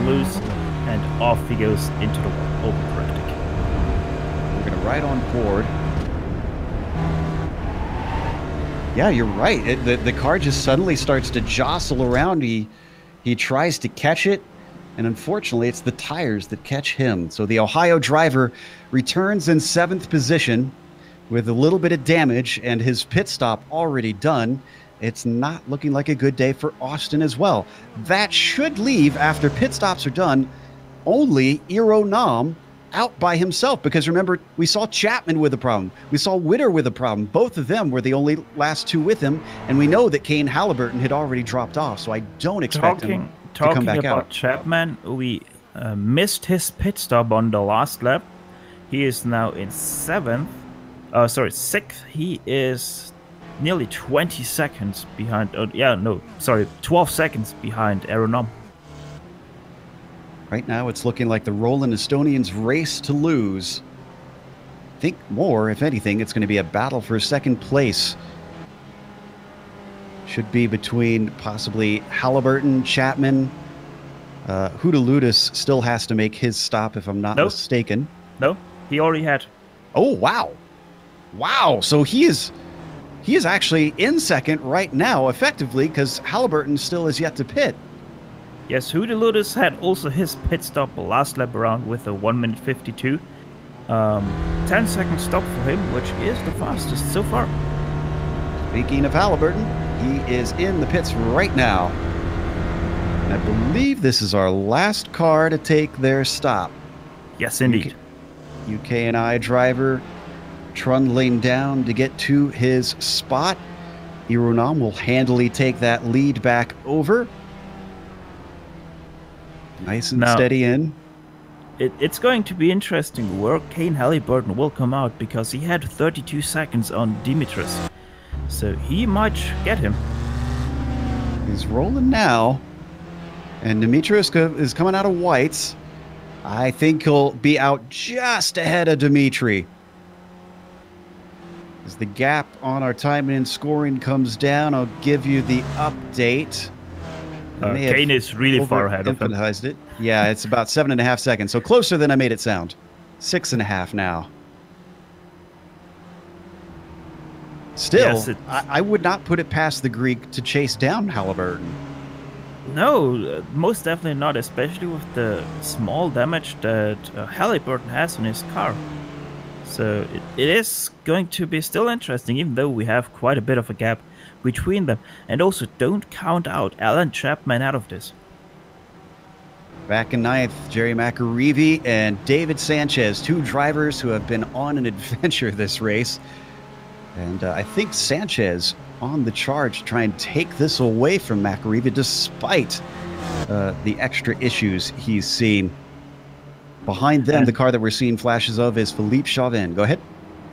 loose, and off he goes into the overcorrecting. We're going to ride on board. Yeah, you're right. The car just suddenly starts to jostle around. He tries to catch it, and unfortunately, it's the tires that catch him. So the Ohio driver returns in 7th position with a little bit of damage and his pit stop already done. It's not looking like a good day for Austin as well. That should leave, after pit stops are done, only Iro Nam out by himself, because remember, we saw Chapman with a problem. We saw Witter with a problem. Both of them were the only last two with him, and we know that Kane Halliburton had already dropped off, so I don't expect him to come back out. Talking about Chapman, we missed his pit stop on the last lap. He is now in 6th. He is nearly 20 seconds behind. 12 seconds behind Aeronam. Right now, it's looking like the Roland Estonians race to lose. I think more, if anything, it's going to be a battle for 2nd place. Should be between possibly Halliburton, Chapman. Houdeludis still has to make his stop, if I'm not mistaken. No, he already had. Oh, wow. Wow, so he is actually in 2nd right now, effectively, because Halliburton still is yet to pit. Yes, Houdeludis had also his pit stop last lap around with a 1:52. 10-second stop for him, which is the fastest so far. Speaking of Halliburton, he is in the pits right now. And I believe this is our last car to take their stop. Yes, indeed. UK&I driver trundling down to get to his spot. Ironam will handily take that lead back over. Nice and steady in. It's going to be interesting where Kane Halliburton will come out, because he had 32 seconds on Dimitris. So he might get him. He's rolling now. And Dimitris is coming out of whites. I think he'll be out just ahead of Dimitri. As the gap on our timing and scoring comes down, I'll give you the update. Kane is really far ahead of him. It. Yeah, it's about 7.5 seconds. So closer than I made it sound. 6.5 now. Still, Yes, I would not put it past the Greek to chase down Halliburton. No, most definitely not, especially with the small damage that Halliburton has on his car. So it is going to be still interesting, even though we have quite a bit of a gap between them. And also, don't count out Alan Chapman out of this. Back in ninth, Jerry McAreevy and David Sanchez, two drivers who have been on an adventure this race. And I think Sanchez on the charge to try and take this away from McAreevy, despite the extra issues he's seen. Behind them, the car that we're seeing flashes of is Philippe Chauvin. Go ahead.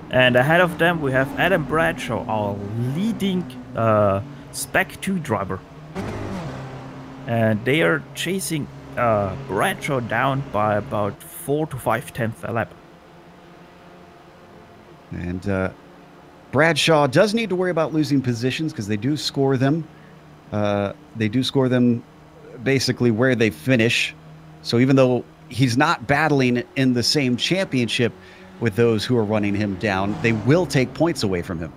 And ahead of them, we have Adam Bradshaw, our leading Spec 2 driver. And they are chasing Bradshaw down by about 4 to 5/10 a lap. And Bradshaw does need to worry about losing positions because they do score them. They do score them basically where they finish. So even though he's not battling in the same championship with those who are running him down, they will take points away from him.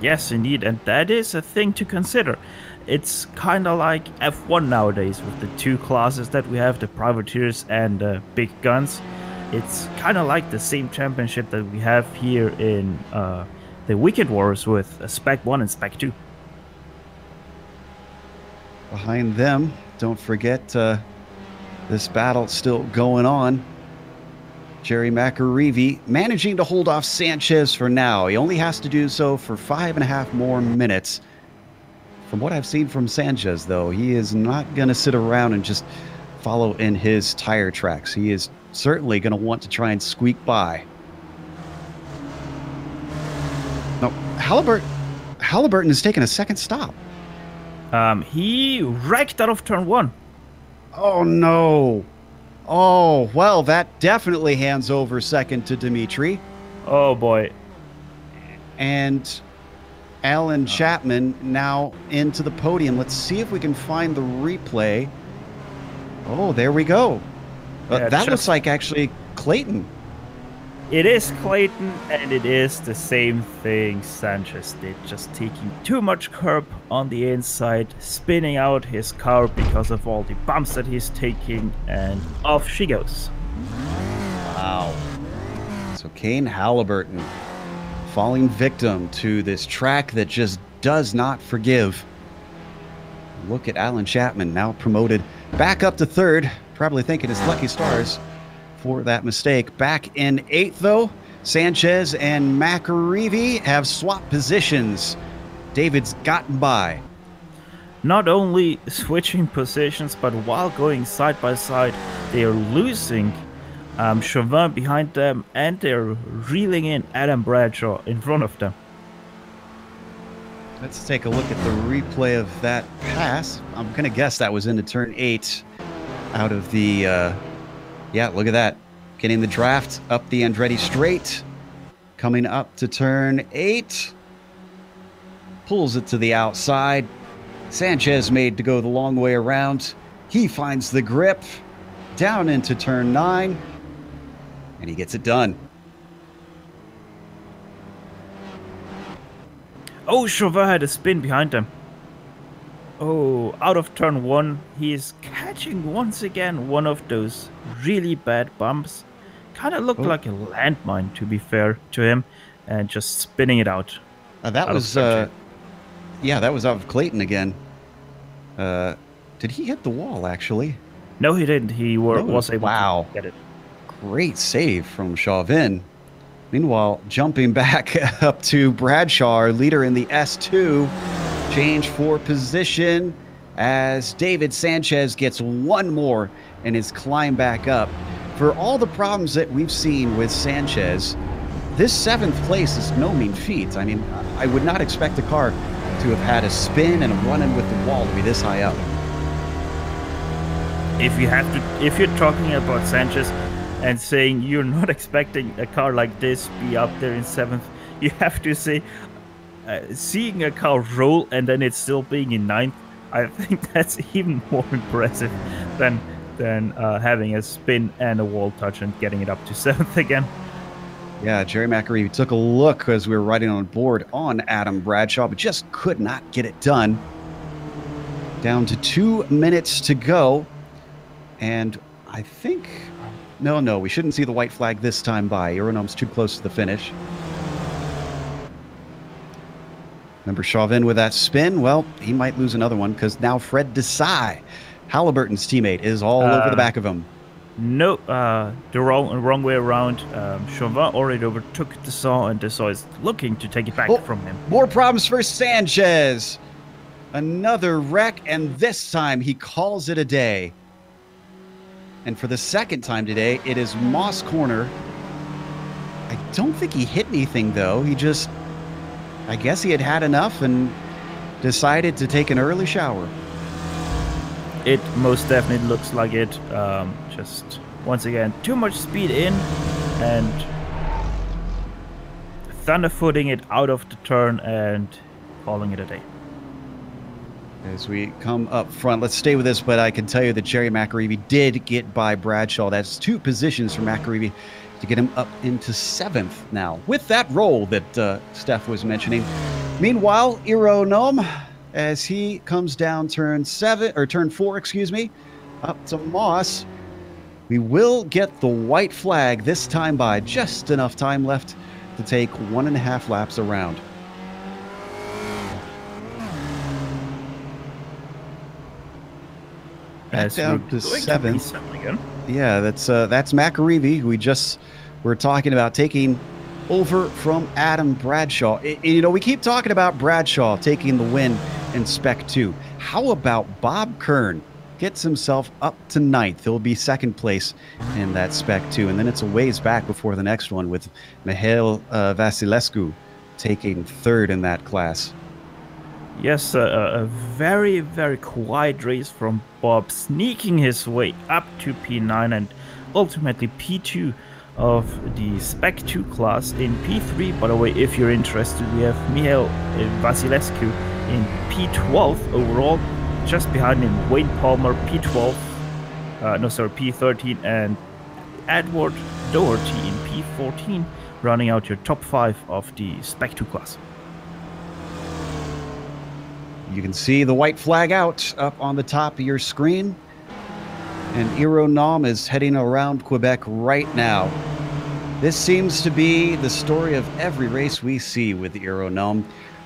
Yes, indeed. And that is a thing to consider. It's kind of like F1 nowadays with the two classes that we have, the privateers and the big guns. It's kind of like the same championship that we have here in the Weekend Warriors with Spec 1 and Spec 2. Behind them, don't forget this battle still going on. Jerry McAreevy managing to hold off Sanchez for now. He only has to do so for 5.5 more minutes. From what I've seen from Sanchez, though, he is not going to sit around and just follow in his tire tracks. He is certainly going to want to try and squeak by. No, Halliburton has taken a second stop. He wrecked out of turn 1. Oh, no. Oh, well, that definitely hands over second to Dimitri. Oh, boy. And Alan Chapman now into the podium. Let's see if we can find the replay. Oh, there we go. That looks like actually Clayton. It is Clayton, and it is the same thing Sanchez did, just taking too much curb on the inside, spinning out his car because of all the bumps that he's taking, and off she goes. Wow. So Kane Halliburton falling victim to this track that just does not forgive. Look at Alan Chapman, now promoted back up to third, probably thanking his lucky stars for that mistake. Back in 8th, though, Sanchez and McAreevy have swapped positions. David's gotten by. Not only switching positions, but while going side by side, they are losing Chauvin behind them, and they're reeling in Adam Bradshaw in front of them. Let's take a look at the replay of that pass. I'm going to guess that was into turn 8 out of the... yeah, look at that. Getting the draft up the Andretti straight. Coming up to turn 8. Pulls it to the outside. Sanchez made to go the long way around. He finds the grip. Down into turn 9. And he gets it done. Oh, Chauvin had a spin behind them. Oh, out of turn 1, he is catching once again one of those really bad bumps. Kind of looked like a landmine, to be fair to him, and just spinning it out. That was, yeah, that was out of Clayton again. Did he hit the wall, actually? No, he didn't. He was able to get it. Great save from Chauvin. Meanwhile, jumping back up to Bradshaw, our leader in the S2. Change for position as David Sanchez gets one more in his climb back up. For all the problems that we've seen with Sanchez, this 7th place is no mean feat. I mean, I would not expect a car to have had a spin and a run-in with the wall to be this high up. If you're talking about Sanchez and saying you're not expecting a car like this be up there in 7th, you have to say, seeing a car roll and then it's still being in 9th, I think that's even more impressive than than having a spin and a wall touch and getting it up to 7th again. Yeah, Jerry McAree took a look as we were riding on board on Adam Bradshaw, but just could not get it done. Down to 2 minutes to go. And I think... No, we shouldn't see the white flag this time by. Aeronome's too close to the finish. Remember Chauvin with that spin? Well, he might lose another one because now Fred Desai, Halliburton's teammate, is all over the back of him. No, the wrong way around. Chauvin already overtook Desai, and Desai is looking to take it back from him. More problems for Sanchez. Another wreck, and this time he calls it a day. And for the second time today, it is Moss Corner. I don't think he hit anything, though. He just, I guess he had had enough and decided to take an early shower. It most definitely looks like it. Just, once again, too much speed in and thunderfooting it out of the turn and calling it a day. As we come up front, let's stay with this, but I can tell you that Jerry McAree did get by Bradshaw. That's 2 positions for McAree to get him up into 7th now, with that roll that Steph was mentioning. Meanwhile, Aeronome, as he comes down turn 4, up to Moss, we will get the white flag this time by just enough time left to take 1.5 laps around. Back down to 7th. Again. Yeah, that's McAree, who we just were talking about taking over from Adam Bradshaw. You know, we keep talking about Bradshaw taking the win in Spec 2. How about Bob Kern gets himself up to 9th? He'll be 2nd place in that Spec 2, and then it's a ways back before the next one with Mihail Vasilescu taking 3rd in that class. Yes, a very, very quiet race from Bob, sneaking his way up to P9 and ultimately P2 of the Spec 2 class. In P3, by the way, if you're interested, we have Mihail Vasilescu in P12 overall. Just behind him, Wayne Palmer, P12, P13, and Edward Doherty in P14, rounding out your top 5 of the Spec 2 class. You can see the white flag out up on the top of your screen. And Aeronome is heading around Quebec right now. This seems to be the story of every race we see with Aeronome.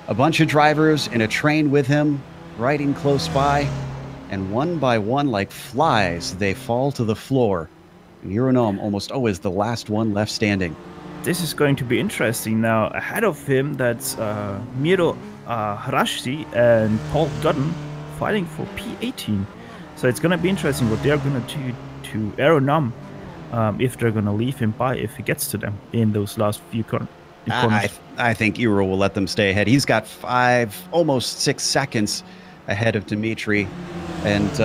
A bunch of drivers in a train with him, riding close by, and one by one, like flies, they fall to the floor. And Aeronome almost always the last one left standing. This is going to be interesting now. Ahead of him, that's Miro Harashi and Paul Dutton fighting for P18. So it's going to be interesting what they're going to do to Aeronome, if they're going to leave him by if he gets to them in those last few corners. I think Euro will let them stay ahead. He's got 5, almost 6 seconds ahead of Dimitri. And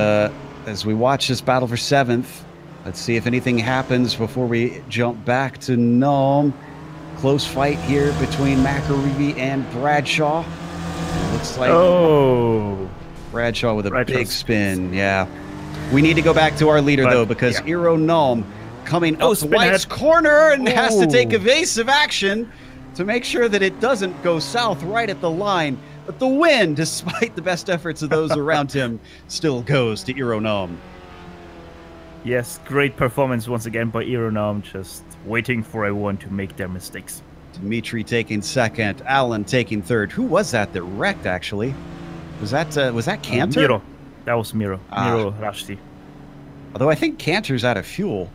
as we watch this battle for 7th, let's see if anything happens before we jump back to Nome. Close fight here between McAree and Bradshaw. It looks like Bradshaw with a big spin. Yeah. We need to go back to our leader, though, because Aeronome coming up the White's corner and has to take evasive action to make sure that it doesn't go south right at the line. But the win, despite the best efforts of those around him, still goes to Aeronome. Yes, great performance once again by Aeronome, just waiting for everyone to make their mistakes. Dimitri taking 2nd, Alan taking 3rd. Who was that wrecked, actually? Was that Cantor? Miro. That was Miro. Miro Rashti. Although I think Cantor's out of fuel.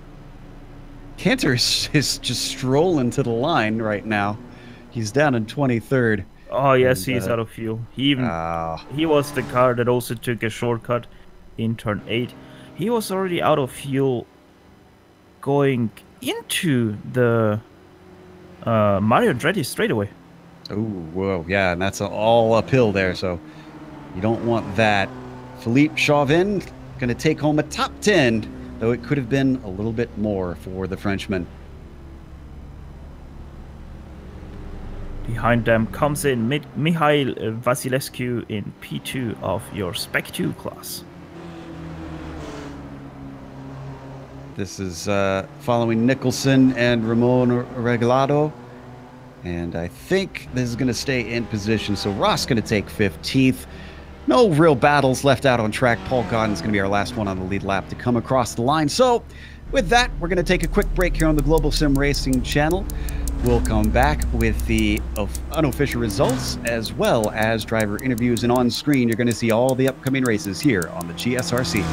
Cantor is just strolling to the line right now. He's down in 23rd. Oh, yes, he's out of fuel. He was the car that also took a shortcut in turn 8. He was already out of fuel going into the Mario Andretti straightaway. Oh, whoa, yeah, and that's all uphill there, so you don't want that. Philippe Chauvin going to take home a top 10, though it could have been a little bit more for the Frenchman. Behind them comes in Mihail Vasilescu in P2 of your Spec 2 class. This is following Nicholson and Ramon Regalado. And I think this is going to stay in position. So Ross going to take 15th. No real battles left out on track. Paul Godden's going to be our last one on the lead lap to come across the line. So with that, we're going to take a quick break here on the Global SimRacing Channel. We'll come back with the unofficial results as well as driver interviews. And on screen, you're going to see all the upcoming races here on the GSRC.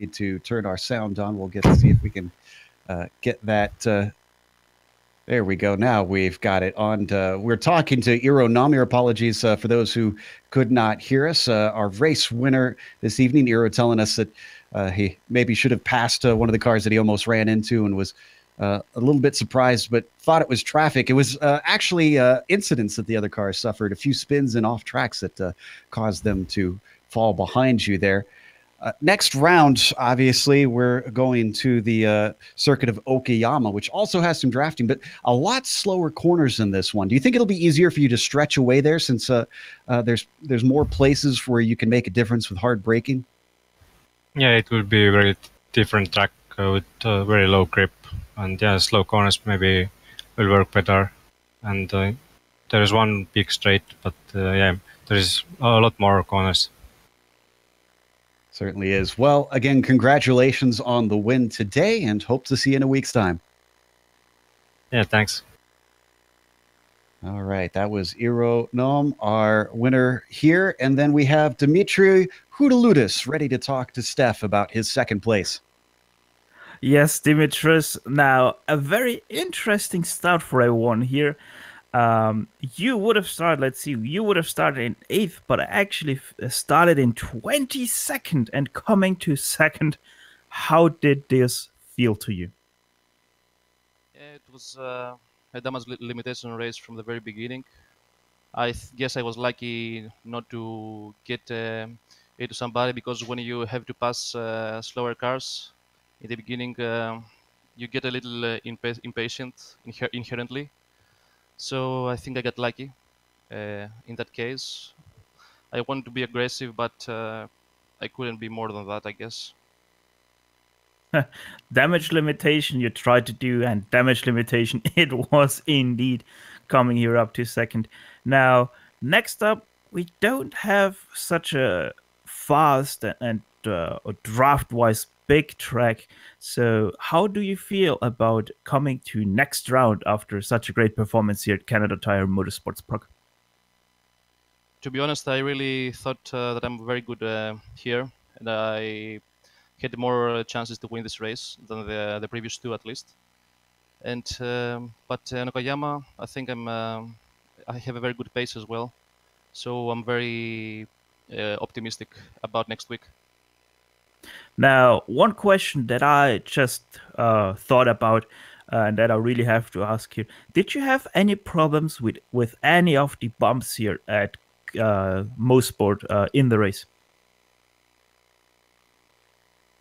to turn our sound on. We'll get to see if we can get that. There we go. Now we've got it on. We're talking to Eero Nom. Your apologies for those who could not hear us. Our race winner this evening, Eero, telling us that he maybe should have passed one of the cars that he almost ran into and was a little bit surprised, but thought it was traffic. It was actually incidents that the other cars suffered, a few spins and off tracks that caused them to fall behind you there. Next round, obviously, we're going to the circuit of Okayama, which also has some drafting, but a lot slower corners than this one. Do you think it'll be easier for you to stretch away there since there's more places where you can make a difference with hard braking? Yeah, it will be a very different track with very low grip, and yeah, slow corners maybe will work better. And there is one big straight, but yeah, there is a lot more corners. Certainly is. Well, again, congratulations on the win today, and hope to see you in a week's time. Yeah, thanks. All right, that was Eero Nom, our winner here. And then we have Dimitri Houdaloutis ready to talk to Steph about his second place. Yes, Dimitris. Now, a very interesting start for everyone here. You would have started, let's see, you would have started in 8th, but I actually started in 22nd and coming to 2nd. How did this feel to you? Yeah, it was a damage limitation race from the very beginning. I guess I was lucky not to get into somebody, because when you have to pass slower cars in the beginning, you get a little impatient inherently. So I think I got lucky in that case. I wanted to be aggressive, but I couldn't be more than that, I guess. Damage limitation you tried to do, and damage limitation it was indeed, coming here up to 2nd. Now, next up, we don't have such a fast and draft-wise big track. So how do you feel about coming to next round after such a great performance here at Canada Tire Motorsports Park? To be honest, I really thought that I'm very good here, and I had more chances to win this race than the previous two, at least. And but in Okayama, I think I have a very good pace as well, so I'm very optimistic about next week. Now, one question that I just thought about and that I really have to ask here: did you have any problems with any of the bumps here at Mosport in the race?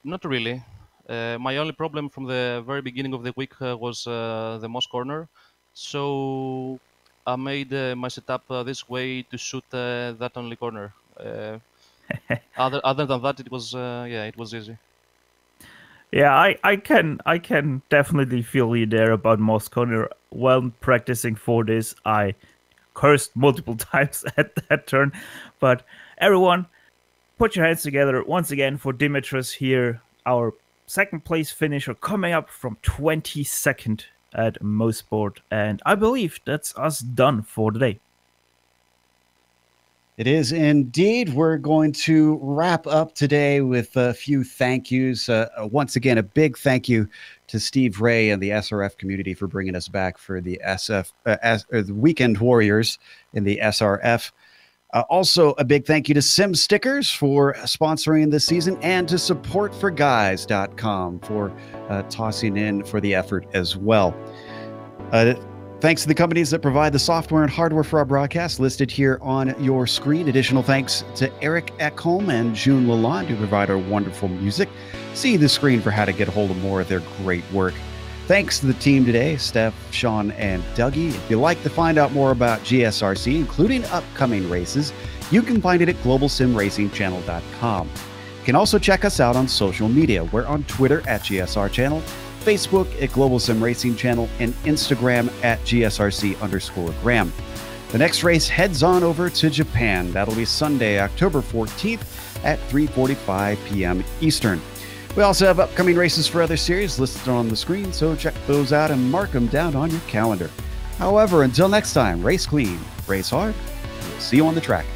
Not really. My only problem from the very beginning of the week was the Moss corner. So I made my setup this way to shoot that only corner. Other than that, it was yeah, it was easy. Yeah, I can definitely feel you there about Moss corner. While practicing for this, I cursed multiple times at that turn. But everyone, put your hands together once again for Dimitris here, our second place finisher, coming up from 22nd at Mosport. And I believe that's us done for today. It is indeed. We're going to wrap up today with a few thank yous. Once again, a big thank you to Steve Ray and the SRF community for bringing us back for the the Weekend Warriors in the SRF. Also, a big thank you to Sim Stickers for sponsoring this season, and to supportforguys.com for tossing in for the effort as well. Thanks to the companies that provide the software and hardware for our broadcast listed here on your screen. Additional thanks to Eric Ekholm and June Lalonde, who provide our wonderful music. See the screen for how to get a hold of more of their great work. Thanks to the team today, Steph, Sean, and Dougie. If you'd like to find out more about GSRC, including upcoming races, you can find it at globalsimracingchannel.com. You can also check us out on social media. We're on Twitter at GSR Channel, Facebook at Global SimRacing Channel, and Instagram at GSRC_Graham. The next race heads on over to Japan. That'll be Sunday, October 14th at 3:45 p.m. Eastern. We also have upcoming races for other series listed on the screen, so check those out and mark them down on your calendar. However, until next time, race clean, race hard. We'll see you on the track.